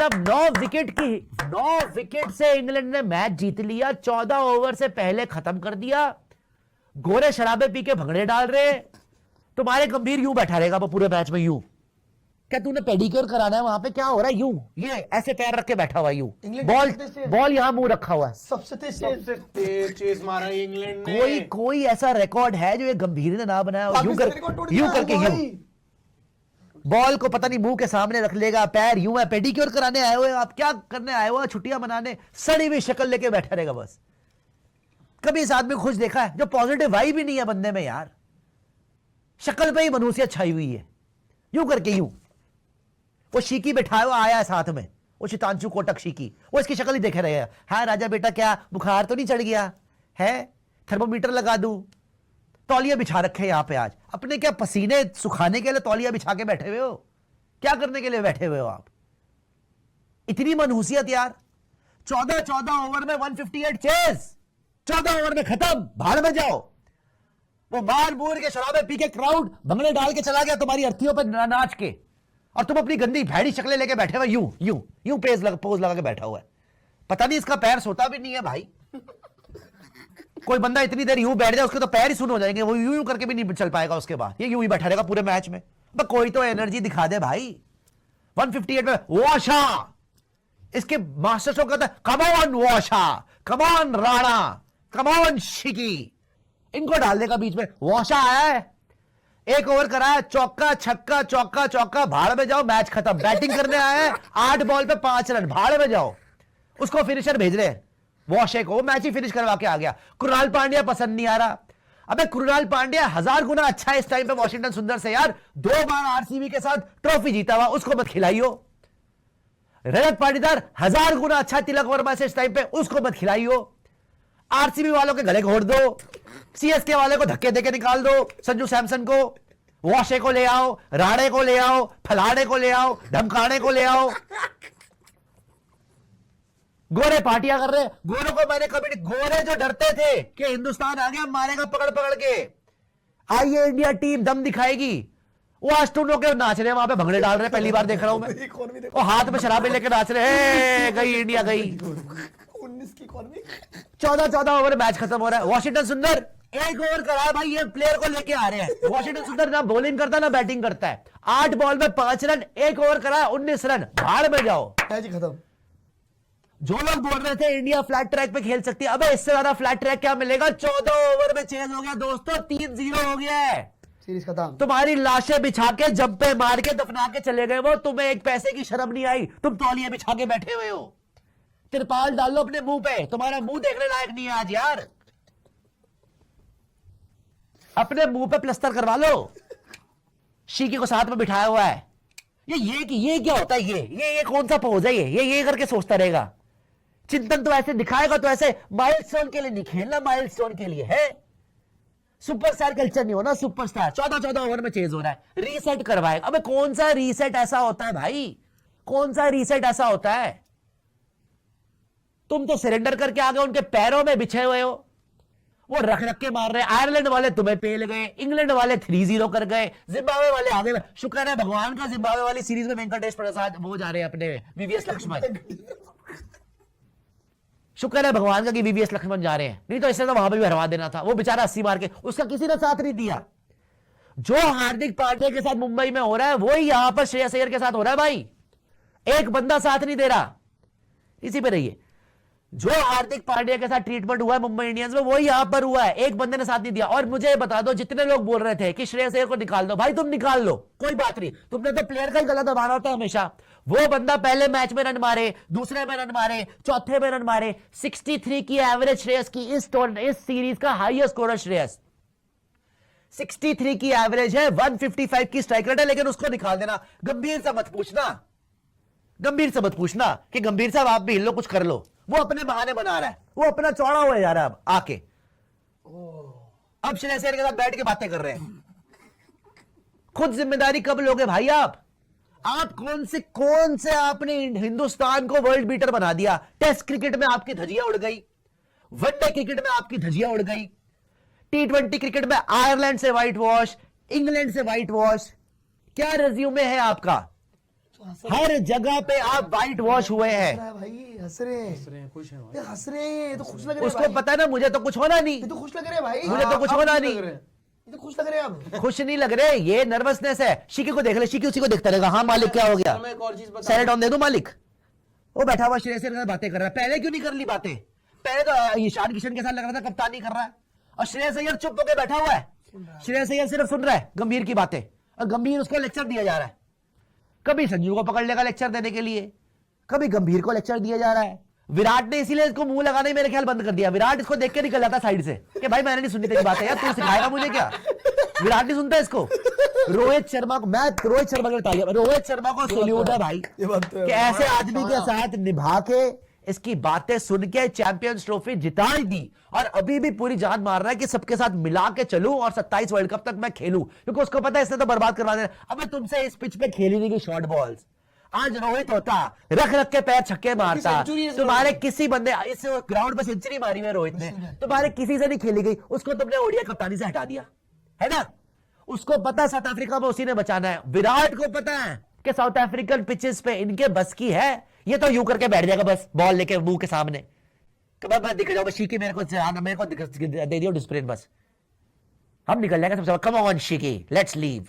अब 9 विकेट से इंग्लैंड ने मैच जीत लिया, 14 ओवर से पहले खत्म कर दिया। गोरे शराबे पी के भंगड़े डाल रहे। तुम्हारे गंभीर यूं बैठा रहेगा वो पूरे मैच में, यूं। क्या तूने पेडिक्योर कराना है वहां पे? क्या हो रहा है? यूं ये ऐसे पैर रख के बैठा हुआ यूं, बॉल यहां मुंह रखा हुआ है। सबसे तेज चेज मारा है इंग्लैंड ने। कोई ऐसा रिकॉर्ड है जो ये गंभीर ने ना बनाया? यूं करके यूं बॉल को पता नहीं मुंह के सामने रख लेगा, पैर यूं है। पेडिक्योर कराने आए हुए आप? क्या करने आए हो? छुट्टियां मनाने? सड़ी हुई शक्ल लेके बैठा रहेगा बस। कभी इस आदमी खुश देखा है? जो पॉजिटिव वाइब भी नहीं है बंदे में यार, शक्ल पे ही मनुष्यत छाई हुई है। यूं करके यूं। वो शीकी बैठाया हुआ आया है साथ में, वो शितांशु कोटक शीकी, वो इसकी शक्ल ही देखे रहे हैं। हाँ राजा बेटा क्या बुखार तो नहीं चढ़ गया है? थर्मोमीटर लगा दूं? तौलिया बिछा रखे यहां पे आज। अपने क्या पसीने सुखाने के लिए तौलिया बिछा के बैठे हुए हो? क्या करने के लिए बैठे हुए हो आप? इतनी मनहूसियत यार। 14 ओवर में 158 चेज, 14 ओवर में खत्म। भाड़ में जाओ। वो मार मूर के शराबे पी के क्राउड भंगड़े डाल के चला गया तुम्हारी अर्थियों पर नाच के, और तुम अपनी गंदी भैड़ी शक्लें लेके बैठे हुए यूं यूं यूं पोज लगा के बैठा हुआ है। पता नहीं इसका पैर सोता भी नहीं है भाई। कोई बंदा इतनी देर यूं बैठ जाए उसके तो पैर ही सुन हो जाएंगे, वो यूं यूं करके भी नहीं चल पाएगा उसके बाद। ये यूं ही बैठा रहेगा पूरे मैच में। बस कोई तो एनर्जी दिखा दे भाई। 158 में वॉशा, इसके मास्टर स्ट्रोक कहता है कम ऑन वॉशा, come on Rana, come on शिकी। इनको डाल देगा बीच में। वॉशा आया है, 1 ओवर कराया, चौका छक्का चौका चौका, भाड़ में जाओ, मैच खत्म। बैटिंग करने आया है, 8 बॉल पे 5 रन, भाड़ में जाओ। उसको फिनिशर भेज रहे हैं वॉशे को, मैच ही फिनिश करवा के आ गया। कृणाल पांड्या पसंद नहीं आ रहा। अबे कृणाल पांड्या 1000 गुना अच्छा है इस टाइम पे वॉशिंगटन सुंदर से यार। 2 बार आरसीबी के साथ ट्रॉफी जीता हुआ, उसको मत खिलाइयो। रजत पाटीदार 1000 गुना अच्छा तिलक वर्मा से इस टाइम पे, उसको मत खिलाइयो। आरसीबी वालों के गले घोड़ दो, सीएसके वाले को धक्के देके निकाल दो, संजू सैमसन को, वॉशे को ले आओ, राणे को ले आओ, फलाने को ले आओ, धमकाने को ले आओ। गोरे पार्टियां कर रहे। गोरों को मैंने कभी नहीं, गोरे जो डरते थे कि हिंदुस्तान आ गया मारेगा पकड़ पकड़ के, आइए इंडिया टीम दम दिखाएगी, वो आज टूनों के नाच रहे हैं वहां पे, भंगड़े डाल रहे हैं। पहली बार देख रहा हूं मैं। वो हाथ में शराबे लेकर नाच रहे हैं, गई इंडिया गई। 19 की इकोनॉमी। 14 ओवर मैच खत्म हो रहा है। वॉशिंगटन सुंदर 1 ओवर करा भाई, ये प्लेयर को लेके आ रहे हैं। वॉशिंगटन सुंदर ना बॉलिंग करता ना बैटिंग करता है। 8 बॉल में 5 रन, 1 ओवर करा 19 रन, भाड़ में जाओ। मैच खत्म। जो लोग बोल रहे थे इंडिया फ्लैट ट्रैक पे खेल सकती है, अबे इससे ज्यादा फ्लैट ट्रैक क्या मिलेगा? 14 ओवर में चेंज हो गया दोस्तों, 3-0 हो गया है। सीरीज खत्म। तुम्हारी लाशें बिछा के जब्बे मार के दफना के चले गए वो, तुम्हें एक पैसे की शर्म नहीं आई। तुम तौलिए बिछा के बैठे हुए हो। तिरपाल डाल लो अपने मुंह पे, तुम्हारा मुंह देखने लायक नहीं है आज यार। अपने मुंह पे प्लस्तर करवा लो। शीकी को साथ में बिठाया हुआ है। ये क्या होता है? ये कौन सा पोज है? ये करके सोचता रहेगा। चिंतन तो ऐसे दिखाएगा तो ऐसे माइलस्टोन के लिए नहीं खेलना, माइलस्टोन के लिए है। सुपरस्टार कल्चर नहीं होना, सुपरस्टार। 14 ओवर में चेंज हो रहा है, रीसेट करवाएगा। अबे कौन सा रीसेट ऐसा होता है भाई? कौन सा रीसेट ऐसा होता है? तुम तो सरेंडर करके आ गए, उनके पैरों में बिछे हुए हो। वो रख रख के मार रहे हैं। आयरलैंड वाले तुम्हें पेल गए, इंग्लैंड वाले 3-0 कर गए, जिम्बाब्वे वाले आगे। शुक्र है भगवान का, जिम्बाब्वे वाली सीरीज में वेंकटेश प्रसाद वो जा रहे हैं अपने वीवीएस लक्ष्मण। शुक्र है भगवान का कि वीवीएस लक्ष्मण जा रहे हैं, नहीं तो इससे तो वहां पर भी हरवा देना था। वो बेचारा 80 मार के, उसका किसी ने साथ नहीं दिया। जो हार्दिक पांड्या के साथ मुंबई में हो रहा है वही यहां पर श्रेयस अय्यर के साथ हो रहा है भाई। एक बंदा साथ नहीं दे रहा। इसी पे रहिए। जो हार्दिक पांड्या के साथ ट्रीटमेंट हुआ है मुंबई इंडियंस में, वो यहां पर हुआ है। एक बंदे ने साथ नहीं दिया। और मुझे बता दो, जितने लोग बोल रहे थे कि श्रेयस अय्यर को निकाल दो, भाई तुम निकाल लो, कोई बात नहीं। तुमने तो प्लेयर का ही गला दबाना होता है हमेशा। वो बंदा पहले मैच में रन मारे, दूसरे में रन मारे, चौथे में रन मारे। 63 की एवरेज श्रेयस की, इस सीरीज का हाईएस्ट स्कोरर श्रेयस 63 की एवरेज है, 155 की स्ट्राइक रेट है। लेकिन उसको निकाल देना। गंभीर से मत पूछना, गंभीर से मत पूछना कि गंभीर साहब आप भी हिल लो, कुछ कर लो। वो अपने बहाने बना रहा है, वो अपना चौड़ा हुआ जा रहा है। अब आके अब श्रेयस अय्यर के साथ बैठ के बातें कर रहे हैं। खुद जिम्मेदारी कब लोगे भाई आप? कौन से आपने हिंदुस्तान को वर्ल्ड बीटर बना दिया? टेस्ट क्रिकेट में आपकी धजिया उड़ गई, वनडे क्रिकेट में आपकी धजिया उड़ गई, T20 क्रिकेट में आयरलैंड से व्हाइट वॉश, इंग्लैंड से व्हाइट वॉश। क्या रिज्यूमे है आपका? हर जगह पे आप वाइट वॉश हुए हैं। भाई हंस रहे हैं, खुश हैं ये हंस रहे हैं, तो खुश लग रहे हैं उसको पता है ना मुझे तो कुछ होना नहीं, ये तो खुश लग रहे हैं भाई, मुझे तो कुछ होना नहीं, ये तो खुश लग रहे हैं अब। खुश नहीं लग रहे, ये नर्वसनेस है। शिकी को देख ले, शिकी उसी को देखता रहेगा। हाँ मालिक क्या हो गया, मैं एक और चीज बता सैलेड दे दो मालिक। वो बैठा हुआ श्रेयस अय्यर बातें कर रहा है, पहले क्यों नहीं कर ली बातें? पहले तो ईशान किशन के साथ लग रहा था कप्तानी कर रहा है, और श्रेयस अय्यर चुप होकर बैठा हुआ है। श्रेयस अय्यर सिर्फ सुन रहा है गंभीर की बातें, और गंभीर उसको लेक्चर दिया जा रहा है। कभी संजू को पकड़ लेगा लेक्चर देने के लिए, कभी गंभीर को लेक्चर दिया जा रहा है। विराट ने इसीलिए इसको मुंह लगाने मेरे ख्याल बंद कर दिया। विराट इसको देख के निकल जाता साइड से कि भाई मैंने नहीं सुनी तेरी बात है यार, तू सिखाएगा मुझे क्या? विराट नहीं सुनता इसको। रोहित शर्मा को मैं रोहित शर्मा के तालियां, रोहित शर्मा को सैल्यूट है भाई कि ऐसे आदमी के साथ निभा के इसकी बातें सुन के चैंपियंस ट्रॉफी जिता ही दी, और अभी भी पूरी जान मार रहा है कि सबके साथ मिला के चलूं और 27 वर्ल्ड कप तक मैं खेलूं, क्योंकि उसको पता है इसने तो बर्बाद करवा देना। अब मैं तुमसे इस पिच पे खेली नहीं गई शॉर्ट बॉल्स। आज रोहित होता रख रख के पैर छक्के मारता, तुम्हारे किसी बंदे इस ग्राउंड पे सेंचुरी मारी है रोहित ने, तुम्हारे किसी से नहीं खेली गई, उसको तुमने ओडीआई कप्तानी से हटा दिया है ना। उसको पता साउथ अफ्रीका में उसी ने बचाना है। विराट को पता है कि साउथ अफ्रीकन पिचेस पे इनके बस की है, ये तो यूं करके बैठ जाएगा बस बॉल लेके मुंह के सामने, दिख जाओ शिकी मेरे को दे दियो डिस्प्लेन, बस हम निकल जाएंगे सबसे। कम ऑन शिकी, लेट्स लीव।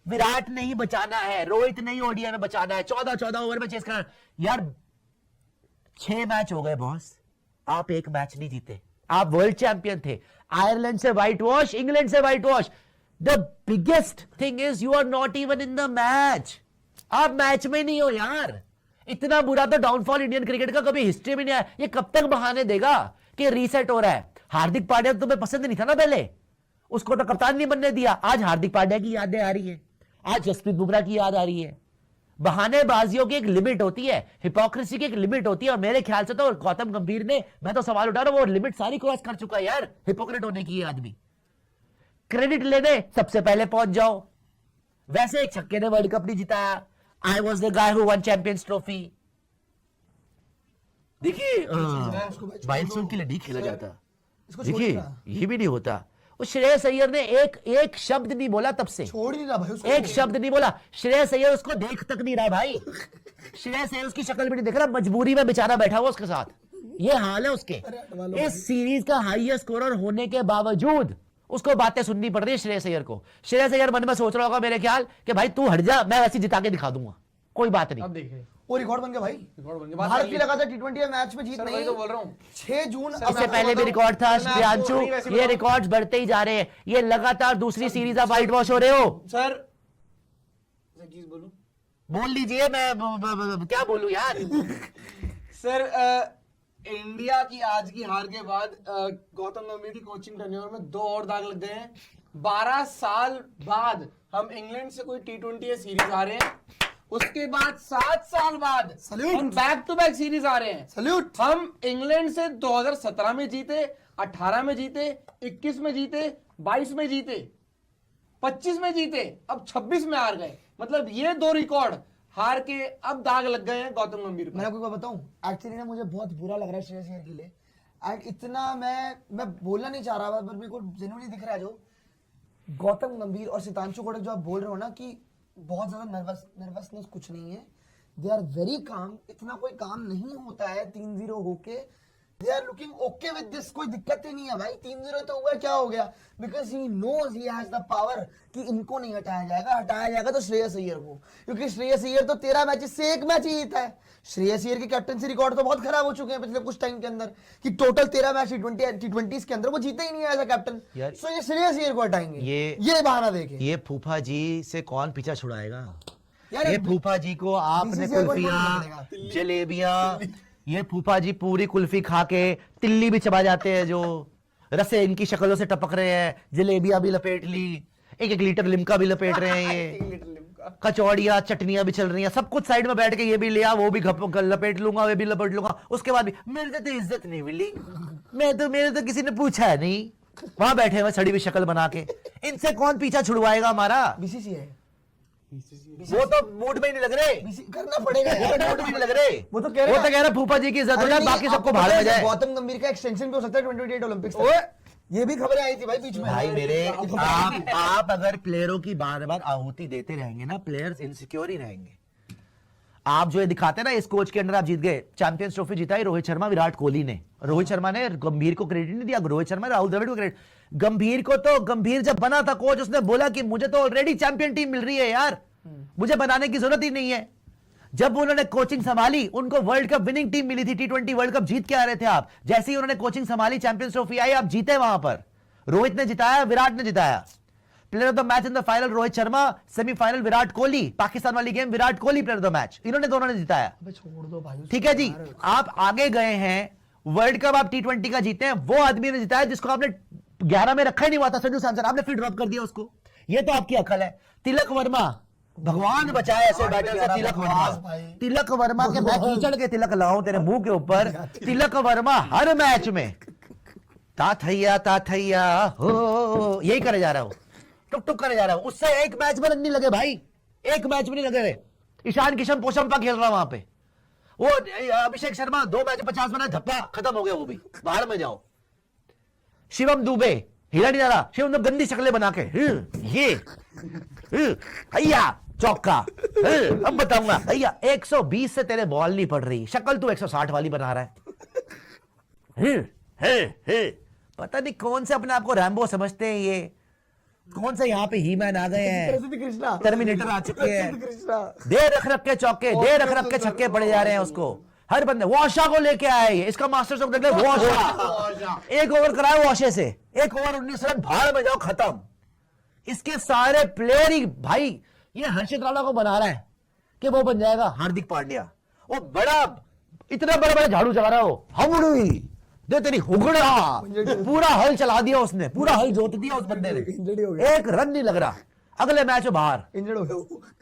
विराट नहीं बचाना है, रोहित नहीं ओडीआई में बचाना है। 14 ओवर में चेस करना यार। 6 मैच हो गए बॉस, आप एक मैच नहीं जीते। आप वर्ल्ड चैंपियन थे, आयरलैंड से व्हाइट वॉश, इंग्लैंड से whitewash. The biggest thing is you are not even in the match. आप मैच में नहीं हो यार। इतना बुरा तो डाउनफॉल इंडियन क्रिकेट का कभी हिस्ट्री में नहीं आया। ये कब तक बहाने देगा कि रीसेट हो रहा है? हार्दिक पांड्या तुम्हें पसंद नहीं था ना पहले, उसको तो कप्तान नहीं बनने दिया। आज हार्दिक पांड्या की यादें आ रही है, आज जसप्रीत बुमराह की याद आ रही है। बहानेबाजियों की एक लिमिट होती है, हिपोक्रेसी की एक लिमिट होती है, और मेरे ख्याल से तो गौतम गंभीर ने, मैं तो सवाल उठा रहा हूं, वो लिमिट सारी क्रॉस कर चुका है यार हिपोक्रेट होने की। ये आदमी क्रेडिट लेने सबसे पहले पहुंच जाओ। वैसे एक छक्के ने वर्ल्ड कप नहीं जिताया। I was the guy who one champions trophy. देखिए माइलस्टोन के लिए नहीं खेला जाता, देखिए ये भी नहीं होता। वो श्रेयस अय्यर ने एक शब्द नहीं बोला तब से, छोड़ नहीं रहा भाई उसको, एक शब्द नहीं बोला। श्रेयस अय्यर उसको देख तक नहीं रहा भाई। श्रेयस अय्यर उसकी शक्ल भी नहीं देख रहा, मजबूरी में बेचारा बैठा हुआ उसके साथ। ये हाल है उसके। इस सीरीज का हाईएस्ट स्कोरर होने के बावजूद उसको बातें सुननी पड़ रही है श्रेयस अय्यर को। श्रेयस अय्यर मन में सोच रहा होगा मेरे ख्याल कि भाई तू हट जा, मैं वैसे जिता के दिखा दूंगा, कोई बात नहीं। अब देखिए वो रिकॉर्ड बन गया भाई। रिकॉर्ड बन गया। भारत की लगातार टी20 मैच में जीत सर, नहीं। वही तो बोल रहा हूं। 6 जून इससे पहले भी रिकॉर्ड था प्रियांशु, ये रिकॉर्ड्स बढ़ते ही जा रहे हैं। ये लगातार दूसरी सीरीज आप व्हाइट वॉश हो रहे हो। सर चीज बोलूं, बोल लीजिए, मैं क्या बोलूं यार। सर इंडिया की आज की हार के बाद गौतम गंभीर की कोचिंग टेन्योर में 2 और दाग लग गए हैं। 12 साल बाद हम इंग्लैंड से कोई टी20 सीरीज आ रहे हैं, उसके बाद 7 साल बाद हम बैक टू बैक सीरीज आ रहे हैं। सैल्यूट। हम इंग्लैंड से 2017 में जीते, 18 में जीते, 21 में जीते, 22 में जीते, 25 में जीते, अब 26 में हार गए। मतलब ये 2 रिकॉर्ड हार के अब दाग लग गए हैं गौतम गंभीर को। मैं आपको बताऊं, एक्चुअली ना मुझे बहुत बुरा लग रहा है श्रेयस अय्यर के लिए। एंड इतना मैं बोलना नहीं चाह रहा, पर मेरे को जेन्युइनली दिख रहा है जो गौतम गंभीर और सितांशु कोटक जो आप बोल रहे हो ना कि बहुत ज्यादा नर्वसनेस कुछ नहीं है। They are very calm. इतना कोई काम नहीं होता है 3-0 होके। They are looking okay with this, कोई दिक्कत ही नहीं है भाई। 3-0 तो हुआ, क्या हो गया? Because he knows he has the power कि इनको नहीं हटाया जाएगा। हटाया जाएगा तो श्रेयस अय्यर को, क्योंकि श्रेयस अय्यर तो 13 मैचेस से 1 मैच ही जीता है। श्रेयस अय्यर के कैप्टनसी रिकॉर्ड तो बहुत खराब हो चुके हैं पिछले कुछ टाइम के अंदर, कि टोटल 13 मैच टी20 के अंदर वो जीते ही नहीं है एज अ कैप्टन। सो ये श्रेयस अय्यर को हटाएंगे, ये बहाना देके। ये फूफा जी से कौन पीछा छुड़ाएगा यार? ये फूफा जी को आपने कुल्फियां, जलेबियां, ये फूफा जी पूरी कुल्फी खा के तिल्ली भी चबा जाते हैं, जो रसे इनकी शक्लों से टपक रहे हैं। जलेबियां भी लपेट ली, 1-1 लीटर लिमका भी लपेट रहे हैं, ये कचौड़ियां चटनियां भी चल रही हैं, सब कुछ साइड में बैठ के ये भी लिया, वो भी लपेट लूंगा, वो भी लपेट लूंगा। उसके बाद भी मेरे तो इज्जत नहीं मिली, मेरे तो किसी ने पूछा नहीं। वहां बैठे हुए सड़ी हुई शक्ल बना के, इनसे कौन पीछा छुड़वाएगा हमारा? बीसीसीआई वो तो मूड में ही नहीं लग रहे, करना पड़ेगा वो तो मूड में नहीं लग रहे। वो तो कह रहा है फूफा जी की इज्जत हो जाए, बाकी सबको भाड़ में जाए। गौतम गंभीर का एक्सटेंशन भी हो सकता है 2028 ओलंपिक्स। ये भी खबरें आई थी भाई बीच में। भाई मेरे आप अगर प्लेयरों की बार बार आहुति देते रहेंगे ना, प्लेयर्स इनसिक्योर ही रहेंगे। आप जो ये दिखाते हैं ना, इस कोच के अंडर आप जीत गए, चैंपियंस ट्रॉफी जीता है रोहित शर्मा विराट कोहली ने। रोहित शर्मा ने गंभीर को क्रेडिट नहीं दिया, रोहित शर्मा राहुल द्रविड़ को क्रेडिट। गंभीर को तो, गंभीर जब बना था कोच, उसने बोला कि मुझे तो ऑलरेडी चैंपियन टीम मिल रही है यार, मुझे बनाने की जरूरत ही नहीं है। जब उन्होंने कोचिंग संभाली, उनको वर्ल्ड कप विनिंग टीम मिली थी, T20 वर्ल्ड कप जीत के आ रहे थे आप। जैसे ही उन्होंने कोचिंग संभाली, चैंपियंस ट्रॉफी आई, आप जीते वहां पर। रोहित ने जिताया, विराट ने जिताया। Player of the match in the final Rohit Sharma, semifinal Virat Kohli, Pakistan वाली game Virat Kohli player of the match, इन्होंने दोनों ने जिताया। अबे छोड़ दो भाई, ठीक है जी, आप आगे गए हैं, वर्ल्ड कप आप T20 का जीते हैं, वो आदमी ने जिताया जिसको आपने 11 में रखा ही नहीं हुआ था, संजू सैमसन, आपने फिर ड्रॉप कर दिया उसको। ये तो आपकी अकल है। तिलक वर्मा, भगवान बचाए ऐसे बैटर से तिलक वर्मा। तिलक वर्मा के मैं कीचड़ के तिलक लाऊं तेरे मुंह के ऊपर। तिलक वर्मा हर मैच में ताथैया हो, यही करे जा रहा हूं, टुक टुक करे जा रहा हूं। उससे एक मैच में रन नहीं लगे भाई, एक मैच में नहीं लगे रे। ईशान किशन पोशंपा खेल रहा वहां पे, वो अभिषेक शर्मा 2 मैच 50 बनाए, धप्पा खत्म हो गया, वो भी बाहर में जाओ। शिवम दुबे हिला नहीं जा रहा, शिवम दुबे गंदी शक्लें बना के, ये भैया चौका, अब बताऊंगा भैया 120 से तेरे बॉल नहीं पड़ रही, शक्ल तू 160 वाली बना रहा है। पता नहीं कौन से अपने आप को रैम्बो समझते हैं, ये कौन से यहाँ पे ही मैन आ गए हैं, कृष्णा, टर्मिनेटर आ चुके हैं। कृष्णा, दे रख के चौके, दे रख के छक्के पड़े जा रहे हैं उसको। हर बंदे वॉशा को लेके आए, इसका मास्टर स्ट्रोक देख ले, वॉशा 1 ओवर कराया वॉशे से, 1 ओवर 19 रन, भाड़ में जाओ, खत्म। इसके सारे प्लेयर ही भाई, ये हर्षित राणा को बना रहा है कि वो बन जाएगा हार्दिक पांड्या। वो बड़ा, इतना बड़ा बड़ा झाड़ू चला रहा हो, हमड़ी दे तेरी हुगड़ा, पूरा हल चला दिया उसने, पूरा हल जोत दिया उस बंदे ने, इंजर्ड हो गया, 1 रन नहीं लग रहा। अगले मैच में बाहर, इंजर्ड हो गया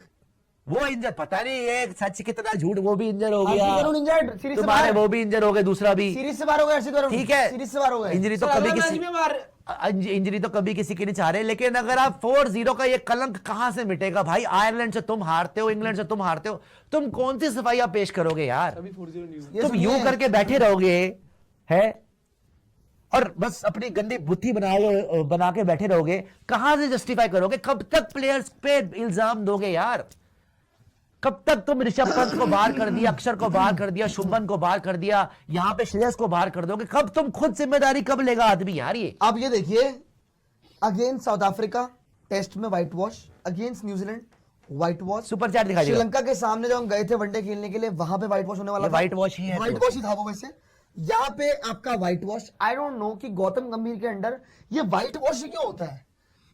वो इंजर, पता नहीं ये सच कितना झूठ, वो भी इंजर हो गया, इंजर्ड, सीरीज से तुम्हारे बाहर, वो भी इंजर हो गए, दूसरा भी सीरीज से बाहर हो गया हर्षित वरुण, ठीक है। सीरीज से बाहर हो गए। इंजरी तो कभी किसी, इंजरी तो कभी किसी की नहीं चाह रहे, लेकिन अगर आप 4-0 का ये कलंक कहां से मिटेगा भाई? आयरलैंड से तुम हारते हो, इंग्लैंड से तुम हारते हो, तुम कौन सी सफाइयां पेश करोगे यार? तुम यूं करके बैठे रहोगे है, और बस अपनी गंदी बुद्धि बना के बैठे रहोगे, कहां से जस्टिफाई करोगे? कब तक प्लेयर्स पे इल्जाम दोगे यार? कब तक तुम ऋषभ पंत को बाहर कर दिया, अक्षर को बाहर कर दिया, शुभमन को बाहर कर दिया, यहां पे श्रेयस को बाहर कर दोगे? कब तुम खुद जिम्मेदारी कब लेगा आदमी यार? ये आप ये देखिए, अगेंस्ट साउथ अफ्रीका टेस्ट में white wash, against New Zealand white wash, super chat दिखाई श्रीलंका के सामने जब हम गए थे वनडे खेलने के लिए, वहां पे व्हाइट वॉश होने वाला था, व्हाइट वॉश ही है, व्हाइट वॉश ही था वो। वैसे यहाँ पे आपका white wash, I don't know कि गौतम गंभीर के अंडर ये व्हाइट वॉश क्यों होता है?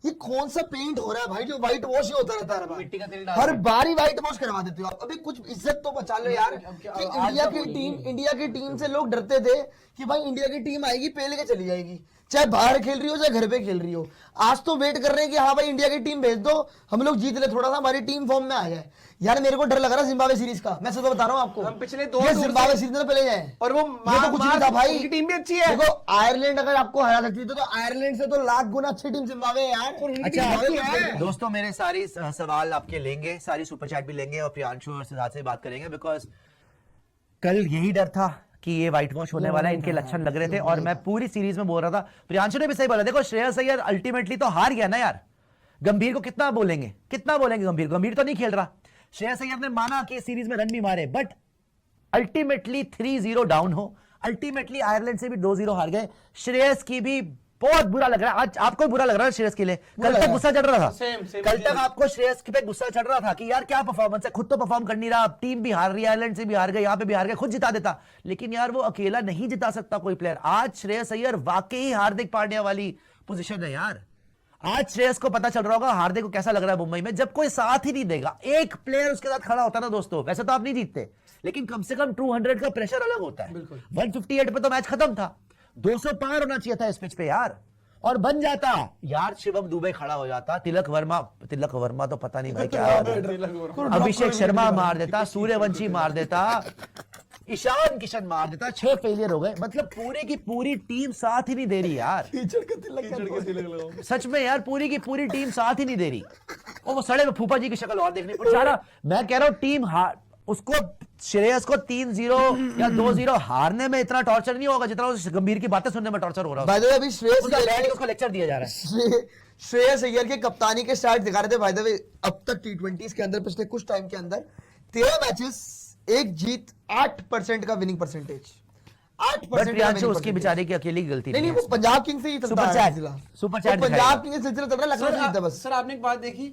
ये कौन सा पेंट हो रहा है भाई जो व्हाइट वॉश ही होता रहता है? मिट्टी का तेल डाल हर बार ही व्हाइट वॉश करवा देते हो आप। अभी कुछ इज्जत तो बचा लो यार, कि इंडिया की टीम से लोग डरते थे कि भाई इंडिया की टीम आएगी पेल के चली जाएगी, चाहे बाहर खेल रही हो चाहे घर पे खेल रही हो। आज तो वेट कर रहे हैं कि हाँ भाई इंडिया की टीम भेज दो, हम लोग जीत ले, थोड़ा सा हमारी टीम फॉर्म में आ जाए। यार मेरे को डर लग रहा है जिम्बाब्वे सीरीज का, मैं तो बता रहा हूँ आपको, हम पिछले 2 जिम्बाब्वे सीरीज में पहले जाए, और वो ये तो कुछ नहीं था भाई। उनकी टीम भी अच्छी है। देखो आयरलैंड अगर आपको हरा सकती है तो आयरलैंड से तो लाख गुना अच्छी टीम जिम्बाब्वे है यार। अच्छा दोस्तों, मेरे सारी सवाल आपके लेंगे, सारी सुपर चैट भी लेंगे, और प्रियांशु और सिद्धार्थ से बात करेंगे, बिकॉज कल यही डर था कि ये व्हाइट वॉश होने वाला है, इनके लक्षण लग रहे थे, और मैं पूरी सीरीज में बोल रहा था। प्रियांशु ने भी सही बोला, देखो श्रेयस अय्यर अल्टीमेटली तो हार गया ना यार। गंभीर को कितना बोलेंगे, कितना बोलेंगे? गंभीर तो नहीं खेल रहा। श्रेयस अय्यर ने माना कि सीरीज में रन भी मारे, बट अल्टीमेटली 3-0 डाउन हो, अल्टीमेटली आयरलैंड से भी 2-0 हार गए। श्रेयस की भी बहुत बुरा लग रहा है। आज आपको बुरा लग रहा है श्रेयस के लिए? कल तक गुस्सा चढ़ रहा था, कल तक आपको श्रेयस पे गुस्सा चढ़ रहा था कि यार क्या परफॉर्मेंस है, खुद तो परफॉर्म कर नहीं रहा, टीम भी हार रही है, आयरलैंड से भी हार गए, यहां पे भी हार गए, खुद जिता देता। लेकिन यार वो अकेला नहीं जिता सकता कोई प्लेयर। आज श्रेयस अय्यर वाकई हार्दिक पांड्या वाली पोजीशन है यार। आज श्रेयस को पता चल रहा होगा हार्दिक को कैसा लग रहा है मुंबई में, जब कोई साथ ही नहीं देगा, एक प्लेयर उसके साथ खड़ा होता ना दोस्तों। वैसे तो आप नहीं जीतते, लेकिन कम से कम 200 का प्रेशर अलग होता है। 158 पे तो मैच खत्म था, 200 पार होना चाहिए था इस पिच पे यार, और बन जाता यार। शिवम दुबे खड़ा हो जाता, तिलक वर्मा तो पता नहीं भाई क्या, अभिषेक शर्मा मार देता, सूर्यवंशी मार देता, ईशान किशन मार देता, 6 फेलियर हो गए। मतलब पूरी की पूरी टीम साथ ही नहीं दे रही यार, सच में यार, पूरी की पूरी टीम साथ ही नहीं दे रही। वो सड़े में फूफा जी की शक्ल और देखने पर सारा। मैं कह रहा हूं टीम उसको, श्रेयस को 3-0 या 2-0 हारने में इतना टॉर्चर नहीं होगा जितना उस गंभीर की बातें सुनने में टॉर्चर हो रहा है। अभी श्रेयस को लेक्चर दिया जा रहा है। श्रेयस अय्यर के कप्तानी के स्टार्ट दिखा रहे थे। बाय द वे अब तक T20s के अंदर पिछले कुछ टाइम के अंदर 13 मैचेस एक जीत 8% का विनिंग परसेंटेज, 8% बट का प्रियांशु winning उसकी percentage। बेचारे की अकेली गलती नहीं नहीं नहीं, है। वो पंजाब किंग्स से ही चलता सुपर है चैट, सिलसिला। सुपर वो चैट पंजाब दिखाएगा। किंग्स से सिलसिला चल रहा है, लखनऊ से जीतता बस। सर आपने एक बात देखी,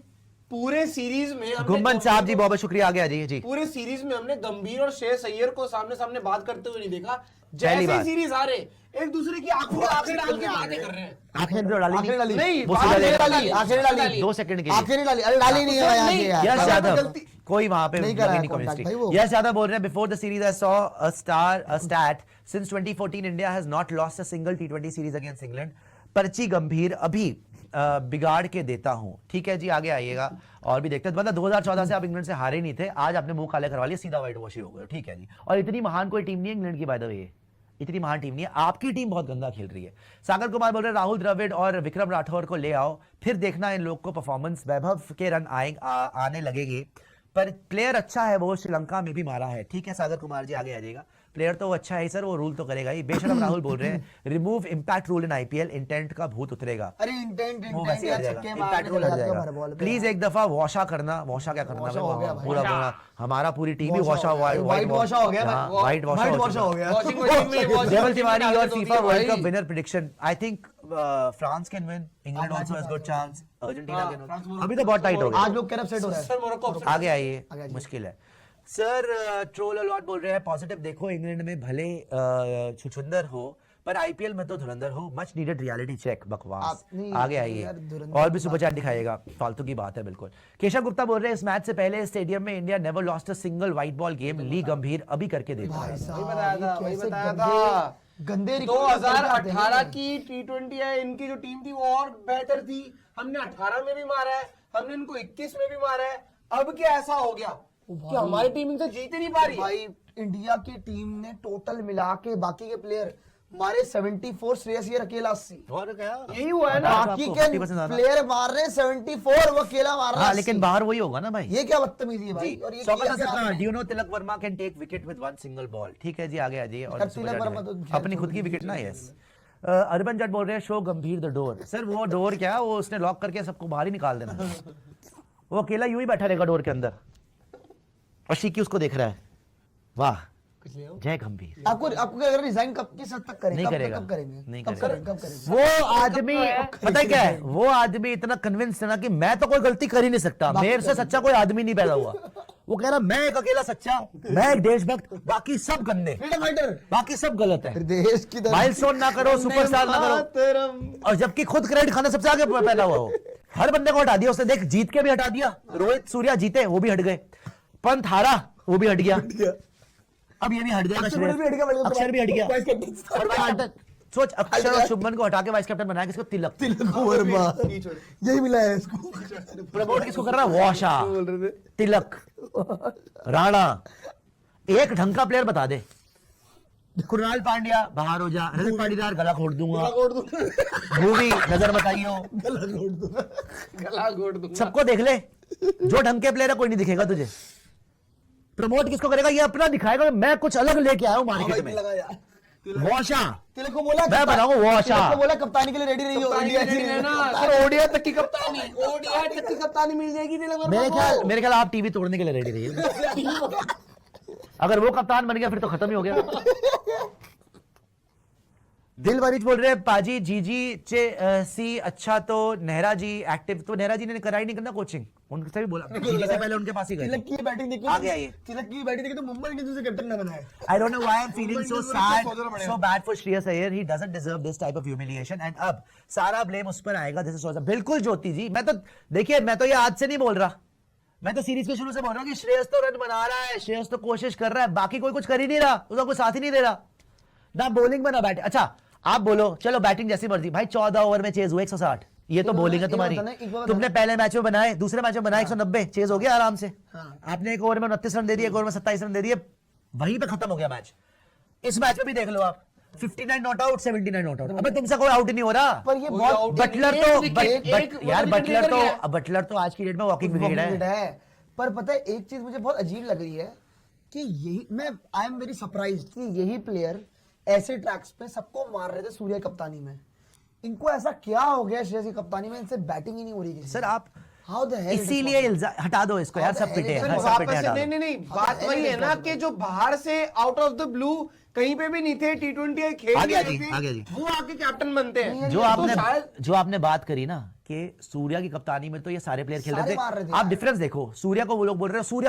पूरे सीरीज में हमने गुम्बन गंभीर साहब जी को- बहुत बहुत शुक्रिया, आगे आ जाइए जी। पूरे सीरीज में हमने गंभीर और श्रेयस अय्यर को सामने सामने बात करते हुए नहीं देखा। पहली जैसे बार। ही सीरीज आ रहे, एक दूसरे की आंखों में आंखें डाल के बातें कर रहे हैं। आखिर में डाली आखिरी डाली नहीं, वो आखिरी सीधा डाली, लेगा। आखिरी डाली। 2 सेकंड के लिए। आखिरी डाली, अरे डाली नहीं है नहीं, यहाँ के यार। यस पर यादव, गलती- कोई वहां पे नहीं करा है लगी contact chemistry। भाई वो। यस यादव बोल रहे हैं, before the series I saw a stat since 2014 India has not lost a single T20 series against England। पर्ची गंभीर अभी बिगाड़ के देता हूं। ठीक है जी, आगे आइएगा और भी देखते हैं। मतलब 2014 से आप इंग्लैंड से हारे नहीं थे, आज आपने मुंह काले करवा लिया, सीधा व्हाइट वॉश हो गए। ठीक है जी, और इतनी महान कोई टीम नहीं है इंग्लैंड की, बाय द वे इतनी महान टीम नहीं है, आपकी टीम बहुत गंदा खेल रही है। सागर कुमार बोल रहे हैं, राहुल द्रविड़ और विक्रम राठौर को ले आओ, फिर देखना इन लोग को परफॉर्मेंस, वैभव के रन आने लगेंगे, पर प्लेयर अच्छा है, वो श्रीलंका में भी मारा है। ठीक है सागर कुमार जी, आगे आ जाइएगा। प्लेयर तो वो अच्छा है सर, वो रूल तो करेगा ही। बेशरम राहुल बोल रहे हैं, remove impact rule in IPL, intent का भूत उतरेगा। अरे इंटेंट वो वैसे ही हट जाएगा, impact rule हट जाएगा। प्लीज एक दफा वॉशा करना, वॉशा क्या करना, वॉशा हो गया भाई। पूरा पूरा हमारा पूरी टीम ही वॉशा, व्हाइट वॉशा हो गया भाई। व्हाइट वॉशा हो गया। वॉशिंग मशीन में Devil Tiwari, your होती है FIFA World भाई। Cup winner prediction. I think France can win. England also has good chance. Argentina can win. अभी तो बहुत टाइट हो गया। आज लोग कह रहे अपसेट हो रहा है। Sir Morocco upset। आगे आइए, मुश्किल है सर। ट्रोल अलॉट बोल रहे हैं, पॉजिटिव देखो, इंग्लैंड में भले छुछुंदर हो पर आईपीएल में तो धुरंधर हो, मच नीडेड रियलिटी चेक। बकवास। नहीं, आगे आइए यार, धुरंधर और भी सुपर चैट दिखाएगा, फालतू की बात है बिल्कुल। केशव गुप्ता बोल रहे हैं, इस मैच से पहले स्टेडियम में India never lost a single white ball game, ली गंभीर अभी करके देखा भाई है। साहब, वही बताया था, ये वही कैसे बताया गंदे- था। गंदे रिकॉर्ड 2018 की T20 है, इनकी जो टीम थी वो और बेहतर थी। हमने 18 में भी मारा है, हमने इनको 21 में भी मारा है। अब क्या ऐसा हो गया कि हमारी टीम इनसे जीत ही नहीं पा रही? भाई इंडिया की टीम ने टोटल मिला के बाकी के प्लेयर मारे 74, श्रेयस अय्यर अकेला 80। और क्या यही हुआ है ना। बाकी के 50% ज्यादा। प्लेयर मार रहे 74, वो अकेला मार रहा हाँ, है लेकिन 80। बाहर वही होगा ना भाई। ये क्या बदतमीजी है भाई। और ये किया क्या आपने? Do you know Tilak Varma can take wicket with one single ball. ठीक है जी, आगे आ जाइए। और sir, super Tilak chat Varma है। तो अपनी खुद की विकेट ना, यस। अर्बन जट बोल रहे हैं, शो गंभीर द डोर। सर वो डोर क्या, वो उसने लॉक करके सबको बाहर ही निकाल देना। वो अकेला यूं ही बैठा रहेगा डोर के अंदर और शीकी उसको देख रहा है। वाह, जय गंभीर। आपको अगर रिजाइन कब किस हद तक करेंगे? नहीं करेगा, कब करेंगे? नहीं कब करेगा। करेंगे? कब करेंगे? वो आदमी पता है क्या है, वो आदमी इतना कन्विंस है ना कि मैं तो कोई गलती कर ही नहीं सकता, मेरे से सच्चा कोई आदमी नहीं पैदा हुआ। वो कह रहा मैं एक अकेला सच्चा, मैं एक देशभक्त, बाकी सब गंदे, फ्रीडम फाइटर, बाकी सब गलत है। देश की तरफ माइलस्टोन ना करो, सुपरस्टार ना करो, और जबकि खुद क्रेडिट खाना सबसे आगे पैदा हुआ हो। हर बंदे को हटा दिया उसने, देख जीत के भी हटा दिया। रोहित सूर्या जीते, वो भी हट गए। पंत हारा, वो भी हट गया। अब ये भी हट जाएगा, अक्षर भी हट गया, अक्षर भी हट गया। Vice captain. और भाई, सोच, अक्षर और शुभमन को हटा के वाइस कैप्टन बनाया किसको? तिलक। तिलक वर्मा, यही मिला है इसको। प्रमोट किसको कर रहा है? वॉशा, तिलक, राणा। एक ढंग का प्लेयर बता दे। कुणाल पांड्या बाहर हो जा, रजत पाटीदार गला घोट दूंगा, भूवी नजर बताइयो, गला घोट दूंगा। सबको देख ले। जो ढंग के प्लेयर है कोई नहीं दिखेगा तुझे। प्रमोट किसको करेगा? ये अपना दिखाएगा, मैं कुछ अलग लेके आया हूं मार्केट में। वॉशा, तिलक को बोला मैं बनाऊंगा वॉशा। तिलक को बोला कप्तानी के लिए रेडी रही हो। कप्तानी इंडिया रेडी की रहना। सर ओडीआई तक की कप्तानी, ओडीआई तक की कप्तानी मिल जाएगी तिलक वर्मा को। मेरे ख्याल आप टीवी तोड़ने के लिए रेडी रहिए। अगर वो कप्तान बन गया फिर तो खत्म ही हो गया। दिल वरिच बोल रहे हैं, पाजी जीजी सी अच्छा तो नेहरा जी एक्टिव, तो नेहरा जी ने कराई नहीं करना कोचिंग, उनसे भी बोला, जीजी से पहले उनके पास ही गए। तिलक की बैटिंग देखी, आगे आइए। तिलक की बैटिंग देखी तो मुंबई इंडियंस से कैप्टन ना बनाए। I don't know why I'm feeling so Mumbai sad, Indians को so bad for Shreyas Iyer. He doesn't deserve this type of humiliation. And अब सारा ब्लेम उस पर आएगा। This is so sad. बिल्कुल ज्योति जी, मैं तो देखिए, मैं तो ये आज से नहीं बोल रहा, मैं तो सीरीज के शुरू से बोल रहा हूँ कि श्रेयस तो रन बना रहा है, श्रेयस तो कोशिश कर रहा है, बाकी कोई कुछ कर ही नहीं रहा, उसका कोई साथ ही नहीं दे रहा, ना बॉलिंग में ना बैटिंग। अच्छा आप बोलो चलो बैटिंग जैसी मर्जी, भाई 14 ओवर में चेज हुए 160, ये तो बॉलिंग है तुम्हारी। तुमने पहले मैच में बनाए, दूसरे मैच में बनाए 190, चेज हो गया आराम से। आपने एक ओवर में 29 रन दे दिए, एक ओवर में 27 रन दे दिए, वहीं पे खत्म हो गया मैच। इस मैच में भी देख लो आप, 59 नॉट आउट, 79 नॉट आउट। अबे तुमसे कोई आउट ही नहीं हो रहा। पर ये बहुत बटलर तो यार बटलर तो आज की डेट में वॉकिंग विकेट है। पर पता है एक चीज मुझे बहुत अजीब लग रही है कि यही मैं आई एम वेरी सरप्राइज्ड कि यही प्लेयर ऐसे ट्रैक्स पे सबको मार रहे थे सूर्या कप्तानी में। इनको ऐसा क्या हो गया श्रेयस की कप्तानी में, इनसे बैटिंग ही नहीं हो रही किसी सर आप How the hell it is इसीलिए हटा दो इसको यार, How the सब hell पिटे it is सर हाँ, सब वापस पिटे से हटा नहीं दो। नहीं नहीं, बात वही है ना कि जो बाहर से आउट ऑफ द ब्लू कहीं पे भी नहीं थे, T20 खेल आ गया नहीं जी, रहे आ थे, गया जी। वो आके कैप्टन बनते हैं। जो तो आपने शायद जो आपने बात करी ना कि सूर्या की कप्तानी में तो ये सारे प्लेयर खेल सारे रहे मार रहे थे, थे आप यार। डिफरेंस देखो, सूर्या को वो लोग बोल रहे हो सूर्या